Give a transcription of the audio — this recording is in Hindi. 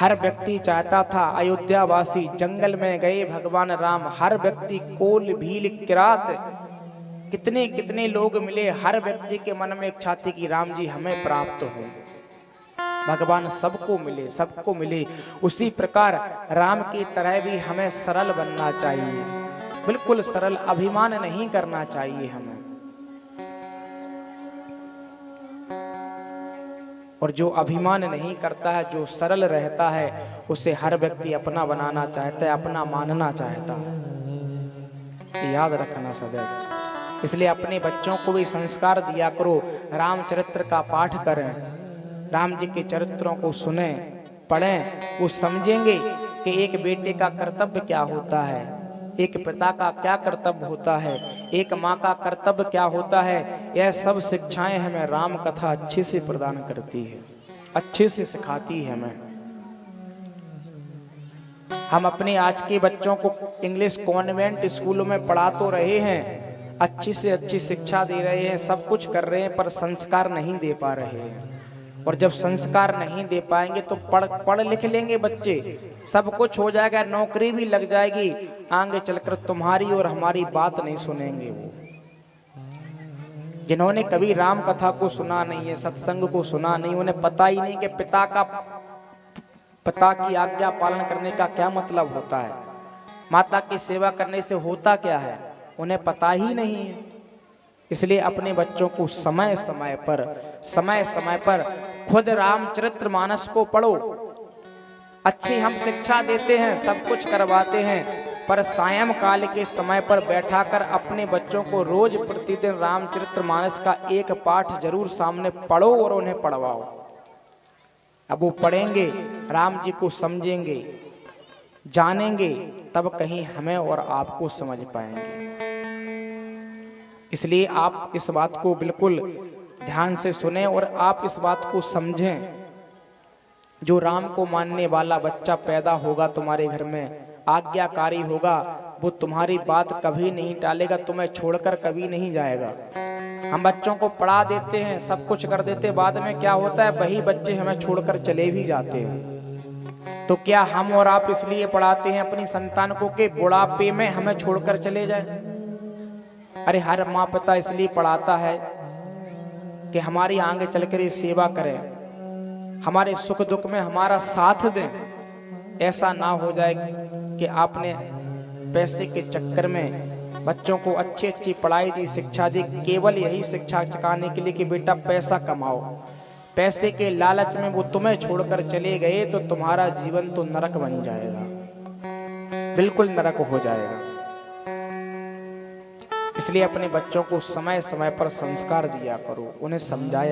हर व्यक्ति चाहता था अयोध्यावासी जंगल में गए भगवान राम, हर व्यक्ति कोल भील किरात, कितने कितने लोग मिले, हर व्यक्ति के मन में इच्छा थी कि राम जी हमें प्राप्त हो। भगवान सबको मिले, सबको मिले। उसी प्रकार राम की तरह भी हमें सरल बनना चाहिए, बिल्कुल सरल, अभिमान नहीं करना चाहिए हमें। और जो अभिमान नहीं करता है, जो सरल रहता है, उसे हर व्यक्ति अपना बनाना चाहता है, अपना मानना चाहता है। याद रखना सदैव। इसलिए अपने बच्चों को भी संस्कार दिया करो, रामचरित्र का पाठ करें, राम जी के चरित्रों को सुने, पढ़ें, वो समझेंगे कि एक बेटे का कर्तव्य क्या होता है, एक पिता का क्या कर्तव्य होता है, एक माँ का कर्तव्य क्या होता है। यह सब शिक्षाएं हमें राम कथा अच्छे से प्रदान करती है, अच्छे से सिखाती है हमें। हम अपने आज के बच्चों को इंग्लिश कॉन्वेंट स्कूलों में पढ़ा तो रहे हैं, अच्छी से अच्छी शिक्षा दे रहे हैं, सब कुछ कर रहे हैं, पर संस्कार नहीं दे पा रहे हैं। और जब संस्कार नहीं दे पाएंगे तो पढ़ लिख लेंगे बच्चे, सब कुछ हो जाएगा, नौकरी भी लग जाएगी, आगे चलकर तुम्हारी और हमारी बात नहीं सुनेंगे। वो जिन्होंने कभी राम कथा को सुना नहीं है, सत्संग को सुना नहीं, उन्हें पता ही नहीं कि पिता की आज्ञा पालन करने का क्या मतलब होता है, माता की सेवा करने से होता क्या है, उन्हें पता ही नहीं है। इसलिए अपने बच्चों को समय समय पर खुद रामचरित्र मानस को पढ़ो। अच्छी हम शिक्षा देते हैं, सब कुछ करवाते हैं, पर सायं काल के समय पर बैठाकर अपने बच्चों को रोज प्रतिदिन रामचरित्र मानस का एक पाठ जरूर सामने पढ़ो और उन्हें पढ़वाओ। अब वो पढ़ेंगे, राम जी को समझेंगे, जानेंगे, तब कहीं हमें और आपको समझ पाएंगे। इसलिए आप इस बात को बिल्कुल ध्यान से सुने और आप इस बात को समझें। जो राम को मानने वाला बच्चा पैदा होगा तुम्हारे घर में, आज्ञाकारी होगा, वो तुम्हारी बात कभी नहीं टालेगा, तुम्हें छोड़कर कभी नहीं जाएगा। हम बच्चों को पढ़ा देते हैं, सब कुछ कर देते, बाद में क्या होता है, वही बच्चे हमें छोड़कर चले भी जाते हैं। तो क्या हम और आप इसलिए पढ़ाते हैं अपनी संतान को कि बुढ़ापे में हमें छोड़कर चले जाए? अरे हर माँ पिता इसलिए पढ़ाता है कि हमारी आगे चलकर ये सेवा करें, हमारे सुख दुख में हमारा साथ दें। ऐसा ना हो जाए कि आपने पैसे के चक्कर में बच्चों को अच्छी अच्छी पढ़ाई दी, शिक्षा दी, केवल यही शिक्षा चुकाने के लिए कि बेटा पैसा कमाओ, पैसे के लालच में वो तुम्हें छोड़कर चले गए, तो तुम्हारा जीवन तो नरक बन जाएगा, बिल्कुल नरक हो जाएगा। इसलिए अपने बच्चों को समय समय पर संस्कार दिया करो, उन्हें समझाया